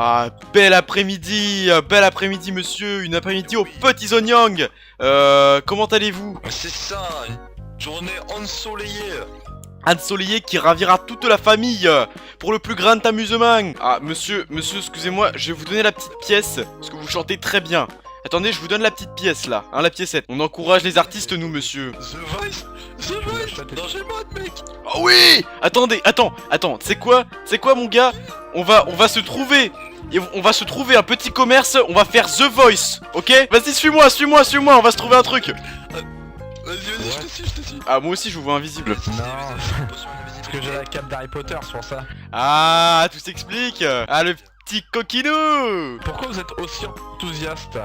Ah, bel après-midi, monsieur, une après-midi aux petits oignons. Comment allez-vous? C'est ça, une journée ensoleillée. Ensoleillé qui ravira toute la famille pour le plus grand amusement. Ah, monsieur, excusez-moi, je vais vous donner la petite pièce, parce que vous chantez très bien. Attendez, je vous donne la petite pièce là, hein, la piécette. On encourage les artistes, nous, monsieur. The Voice, danger mode, mec. Oh oui! Attendez, attends, c'est quoi, mon gars? On va se trouver. Et on va se trouver un petit commerce, on va faire The Voice, ok? Vas-y, suis-moi, on va se trouver un truc. Vas-y, je te suis. Ah, moi aussi, je vous vois invisible. Non, parce que j'ai la cape d'Harry Potter, c'est pour ça. Ah, tout s'explique. Ah, le petit coquinou. Pourquoi vous êtes aussi enthousiaste?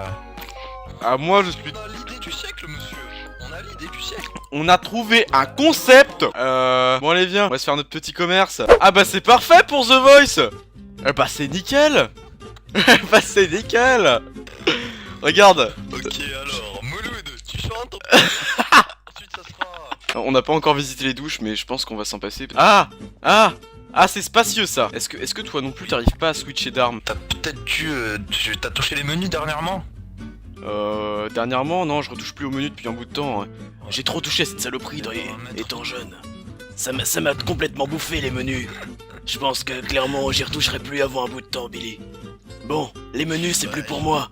Ah, moi, je suis... On a l'idée du siècle, monsieur. On a l'idée du siècle. On a trouvé un concept. Bon, allez, viens, on va se faire notre petit commerce. Ah bah, c'est parfait pour The Voice. Bah, c'est nickel. Bah, c'est nickel. Regarde. Ok, alors, Mouloud, tu chantes. Ensuite, ça sera... On n'a pas encore visité les douches, mais je pense qu'on va s'en passer. Ah, c'est spacieux, ça. Est-ce que toi non plus, t'arrives pas à switcher d'armes? T'as peut-être dû... T'as touché les menus dernièrement? Dernièrement, non, je retouche plus au menu depuis un bout de temps. Hein. J'ai trop touché à cette saloperie étant jeune. Ça m'a complètement bouffé les menus. Je pense que clairement j'y retoucherai plus avant un bout de temps, Billy. Bon, les menus c'est plus pour moi.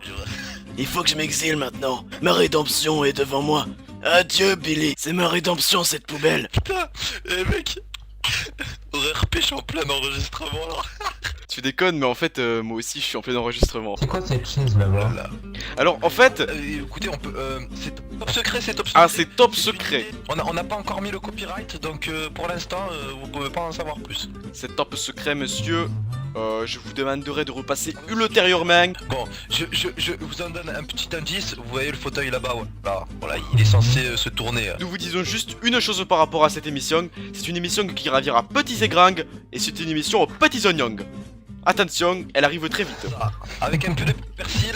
Il faut que je m'exile maintenant. Ma rédemption est devant moi. Adieu, Billy. C'est ma rédemption, cette poubelle. Putain, mec, on aurait repêché en plein enregistrement là. Tu déconnes, mais en fait, moi aussi je suis en plein enregistrement. C'est quoi cette chaise là-bas? Alors, en fait... écoutez, on peut... c'est top secret, Ah, c'est top secret. On n'a pas encore mis le copyright, donc pour l'instant, vous pouvez pas en savoir plus. C'est top secret, monsieur. Je vous demanderai de repasser ultérieurement. Bon, je vous en donne un petit indice. Vous voyez le fauteuil là-bas, ouais. Là, voilà, il est censé se tourner. Nous vous disons juste une chose par rapport à cette émission. C'est une émission qui ravira petits et grands, et c'est une émission aux petits oignons. Attention, elle arrive très vite. Avec un peu de persil,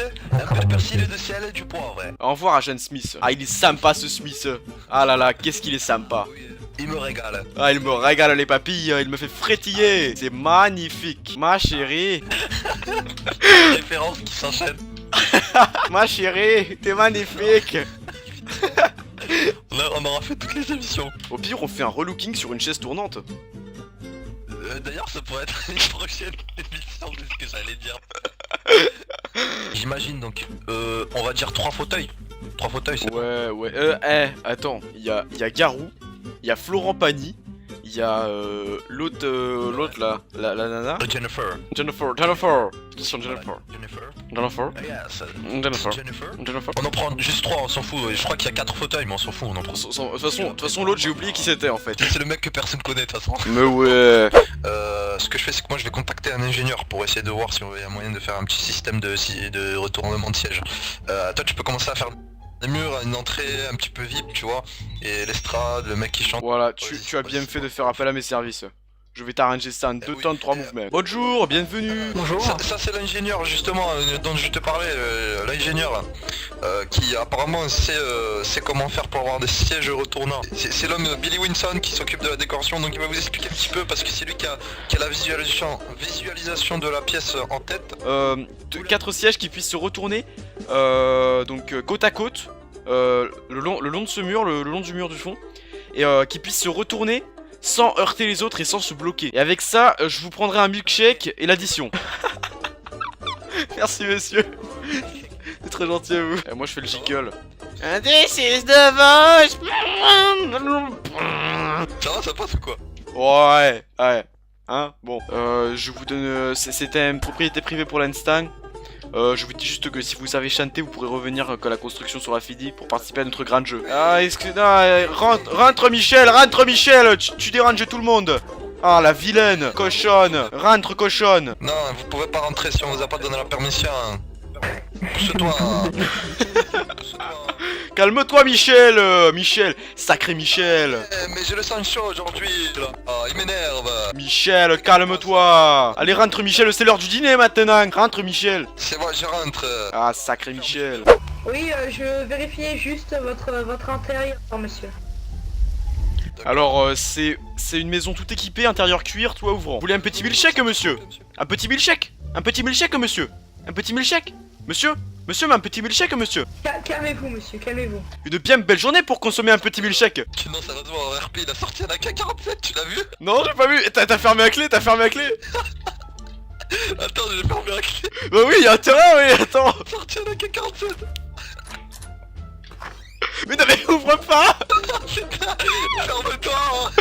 de sel et du poivre. Ouais. Au revoir, agent Smith. Ah, il est sympa ce Smith. Ah là là, qu'est-ce qu'il est sympa. Il me régale. Ah, il me régale les papilles, il me fait frétiller. C'est magnifique. Ma chérie. Référence qui s'enchaîne. Ma chérie, t'es magnifique. On aura fait toutes les émissions. Au pire, on fait un relooking sur une chaise tournante. D'ailleurs, ça pourrait être une prochaine émission, c'est ce que j'allais dire. J'imagine donc, on va dire 3 fauteuils. 3 fauteuils, c'est Ouais. Attends, il y a Garou, il y a Florent Pagny, il y a l'autre là, la nana. Jennifer. Jennifer. On en prend juste 3, on s'en fout. Je crois qu'il y a 4 fauteuils, mais on s'en fout, on en prend. De toute façon, l'autre, j'ai oublié qui c'était en fait. C'est le mec que personne connaît de toute façon. Mais ouais. Ce que je fais, c'est que moi je vais contacter un ingénieur pour essayer de voir si on y a moyen de faire un petit système de retournement de siège. Toi, tu peux commencer à faire des murs, une entrée un petit peu VIP, tu vois, et l'estrade, le mec qui chante. Voilà, tu as bien fait de faire appel à mes services. Je vais t'arranger ça en 2 temps, 3 mouvements. Bonjour, bienvenue. Bonjour. Ça c'est l'ingénieur justement dont je te parlais, l'ingénieur qui apparemment sait comment faire pour avoir des sièges retournants. C'est l'homme Billy Winson qui s'occupe de la décoration, donc il va vous expliquer un petit peu parce que c'est lui qui a la visualisation de la pièce en tête. 4 sièges qui puissent se retourner, donc côte à côte, le long de ce mur, le long du mur du fond, et qui puissent se retourner sans heurter les autres et sans se bloquer. Et avec ça, je vous prendrai un milkshake et l'addition. Merci monsieur. C'est très gentil à vous. Et moi je fais le jiggle. This is the voice. Ça passe ou quoi? Ouais. Hein, bon. Je vous donne... C'était une propriété privée pour l'instant. Je vous dis juste que si vous savez chanter, vous pourrez revenir quand la construction sera finie pour participer à notre grand jeu. Ah, rentre Michel, tu déranges tout le monde. Ah, la vilaine, cochonne, rentre cochonne. Non, vous pouvez pas rentrer si on vous a pas donné la permission. Pousse-toi. Calme-toi Michel, sacré Michel. Mais je le sens chaud aujourd'hui, là. Ah, il m'énerve. Michel, calme-toi. Allez, rentre Michel, c'est l'heure du dîner maintenant. Rentre Michel. C'est moi, je rentre. Ah, sacré Michel. Oui, je vérifiais juste votre intérieur, monsieur. Alors, c'est une maison tout équipée, intérieur cuir, toit ouvrant. Vous voulez un petit milkshake, monsieur? Un petit milkshake? Un petit milkshake, monsieur. Un petit milkshake. Monsieur, monsieur, mais un petit milkshake, monsieur. Calmez-vous, monsieur, calmez-vous. Une bien belle journée pour consommer un petit milkshake. Non, sérieusement, RP, il a sorti un AK-47, tu l'as vu? Non, j'ai pas vu. T'as fermé la clé, t'as fermé la clé. Attends, j'ai fermé la clé. Bah oui, y'a intérêt, oui, attends. Sorti un AK-47. Mais non, mais ouvre pas. Ferme-toi.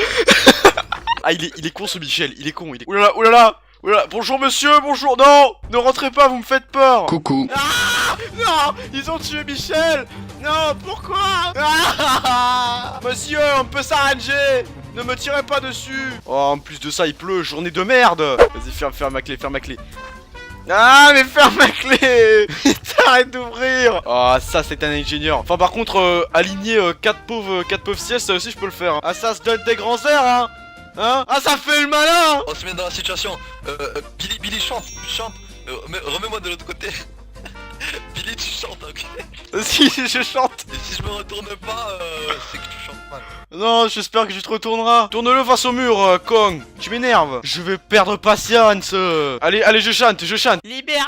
Ah, il est con ce Michel, il est con, il est... Oulala, oulala, oulala, bonjour monsieur, bonjour, non. Ne rentrez pas, vous me faites peur. Coucou. Ah, non, ils ont tué Michel. Non, pourquoi? Ah, monsieur, on peut s'arranger. Ne me tirez pas dessus. Oh, en plus de ça, il pleut, journée de merde. Vas-y, ferme ma clé, ferme ma clé. Ah, mais ferme ma clé. Arrête d'ouvrir. Ah, ça, c'est un ingénieur. Enfin, par contre, aligner 4 pauvres sièges, ça aussi, je peux le faire. Ah, ça se donne des grands airs, hein. Hein? Ah, ça fait le malin. On se met dans la situation. Billy, chante. Remets-moi de l'autre côté. Billy, tu chantes, ok? Si, je chante. Et si je me retourne pas, c'est que tu chantes mal. Non, j'espère que tu te retourneras. Tourne-le face au mur, Kong. Tu m'énerves. Je vais perdre patience. Allez, je chante, Libéré,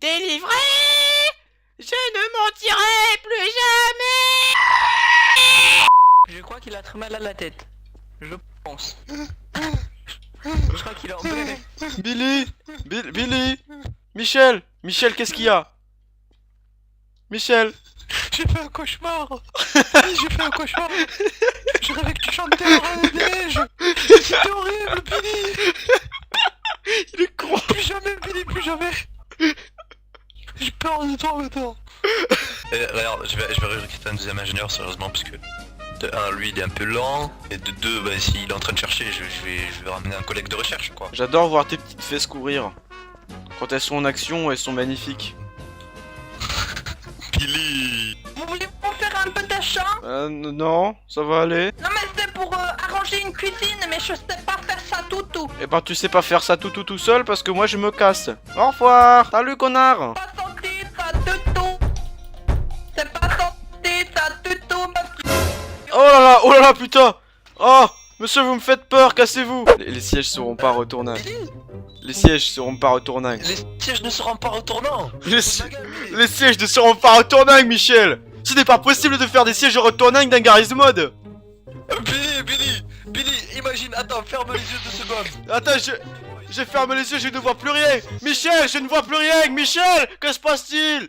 délivré, je ne mentirai plus jamais. Je crois qu'il a très mal à la tête. Je pense. Je crois qu'il est en bébé. Billy, Michel, qu'est-ce qu'il y a? Michel. J'ai fait un cauchemar. J'ai fait un cauchemar. Je rêvais que tu chantais la Reine des Neiges. C'était horrible, Billy. Il est con. Plus jamais, Billy, plus jamais. J'ai peur de toi maintenant. Regarde, je vais recruter un deuxième ingénieur sérieusement parce que de 1, lui il est un peu lent, et de 2, bah s'il est en train de chercher, je vais ramener un collègue de recherche quoi. J'adore voir tes petites fesses courir. Quand elles sont en action, elles sont magnifiques. Billy. Vous voulez pas faire un peu d'achat? Non, ça va aller. Non mais c'est pour arranger une cuisine, mais je sais pas faire ça tout. Eh ben tu sais pas faire ça tout seul parce que moi je me casse. Au revoir. Salut connard. Pas sorti ça tout. C'est pas sorti ça tout, Oh là là, putain. Oh, monsieur, vous me faites peur, cassez-vous. Les sièges seront pas retournables. Les sièges seront pas retournables. Les sièges ne seront pas retournants. Les sièges ne seront pas retournables, Michel. Ce n'est pas possible de faire des sièges retournables dans Garry's Mod. Billy, imagine, attends, ferme les yeux 2 secondes. Attends, je ferme les yeux, je ne vois plus rien. Michel, je ne vois plus rien. Michel, que se passe-t-il?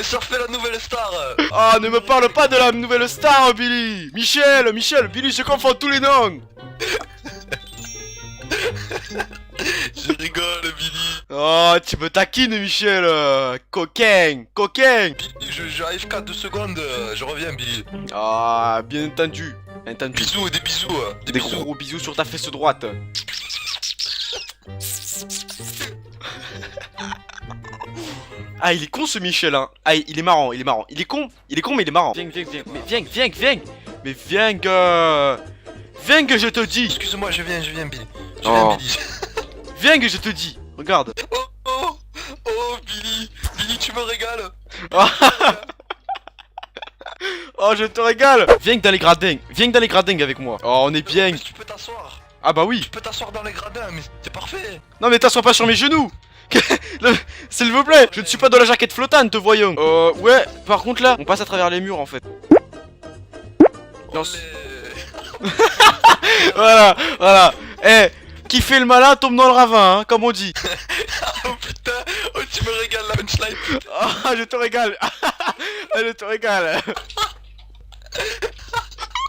Ça refait la nouvelle star. Ah, ne me parle pas de la nouvelle star, Billy. Michel, Billy, je confonds tous les noms. Je rigole, Billy. Oh, tu me taquines, Michel. Coquin. Je AFK 2 secondes, je reviens, Billy. Ah, bien entendu. Bisous, des bisous. Des gros bisous sur ta fesse droite. Ah, il est con ce Michel, hein. Ah, il est marrant. Il est con, mais il est marrant. Viens. Mais viens que je te dis. Excuse-moi, je viens, Billy. Oh. Billy. Viens que je te dis. Regarde. Oh, Billy, tu me régales. Oh, je te régale. Viens dans les gradins avec moi. Oh, on est bien. Mais tu peux t'asseoir. Ah bah oui. Tu peux t'asseoir dans les gradins, mais c'est parfait. Non mais t'assois pas sur mes genoux. S'il vous plaît, je ne suis pas dans la jaquette flottante, voyons. Ouais, par contre là, on passe à travers les murs en fait. Non, voilà. Eh, qui fait le malin tombe dans le ravin, hein, comme on dit. Oh putain, oh tu me régales la punchline. Ah, je te régale. Je te régale.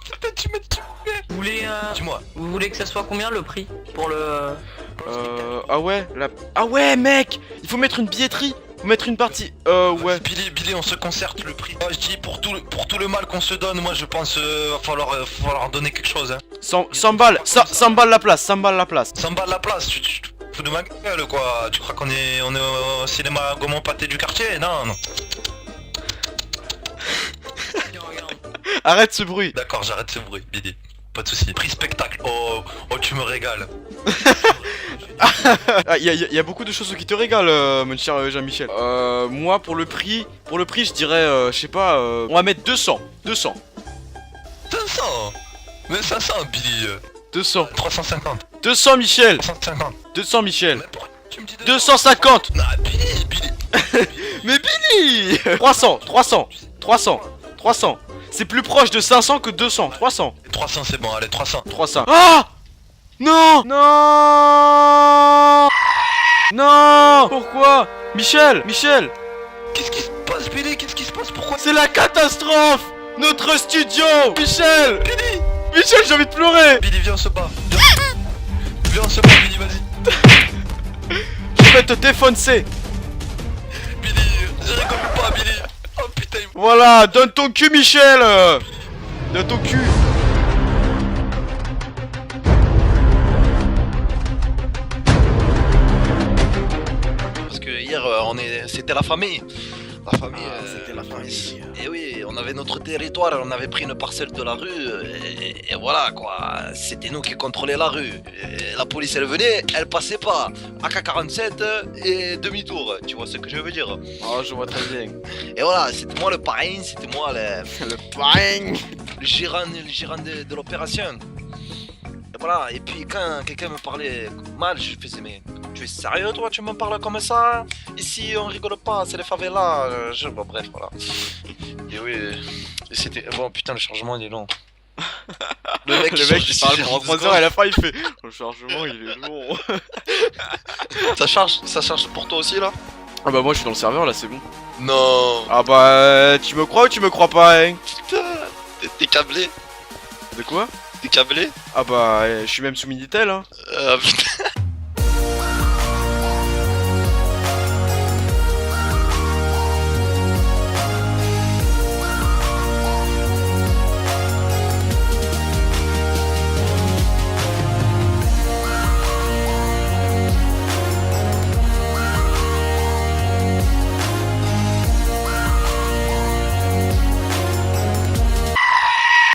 Putain, tu m'as tué. Vous voulez Dis-moi. Vous voulez que ça soit combien le prix pour le Ah ouais, ah ouais, mec, il faut mettre une billetterie. Faut mettre une partie. Ouais. Billy, on se concerte le prix. Je dis pour tout le mal qu'on se donne, moi je pense va falloir donner quelque chose. Hein. 100 balles, 100 balles la place, 100 balles la place. 100 balles la place, tu te fous de ma gueule quoi. Tu crois qu'on est au cinéma Gaumont pâté du quartier? Non. Arrête ce bruit. D'accord, j'arrête ce bruit, Billy. Pas de soucis. Prix spectacle. Oh, tu me régales. Ah, y a beaucoup de choses qui te régalent, mon cher Jean-Michel. Moi, pour le prix, je dirais, je sais pas, on va mettre 200. 500. Mais 500, Billy. 200. 350. 200 Michel. 350. 200 Michel. Mais pourquoi tu me dis 250. Non, Billy. Mais Billy 300, 300, 300, 300. C'est plus proche de 500 que 200. 300. 300 c'est bon, allez 300. 300. Ah non. Non. Non. Pourquoi Michel, Michel. Qu'est-ce qui se passe Billy? Qu'est-ce qui se passe? Pourquoi? C'est la catastrophe. Notre studio. Michel. Billy. Michel, j'ai envie de pleurer. Billy viens on se bat. Viens on se bat Billy, vas-y. Je vais te défoncer. Billy, je rigole pas Billy. Oh putain. Voilà, donne ton cul Michel. Donne ton cul. Parce que hier c'était la famille. La famille. C'était la famille. Et oui, on avait notre territoire, on avait pris une parcelle de la rue, et voilà quoi, c'était nous qui contrôlions la rue. Et la police elle venait, elle passait pas. AK-47 et demi-tour, tu vois ce que je veux dire. Oh, je vois très bien. Et voilà, c'était moi le parrain, c'était moi Le pain. le gérant de l'opération. Et voilà, et puis quand quelqu'un me parlait mal, je faisais mais tu es sérieux toi, tu me parles comme ça? Ici on rigole pas, c'est les favelas, bon, bref voilà. Et oui, et c'était... Bon putain le chargement il est long. Le mec, Le mec il parle pendant 3 heures et à la fin il fait le chargement il est long. Ça charge pour toi aussi là? Ah bah moi je suis dans le serveur là, c'est bon. Non. Ah bah tu me crois ou tu me crois pas hein? Putain, t'es câblé? De quoi? T'es câblé? Ah bah je suis même sous Minitel hein. Putain.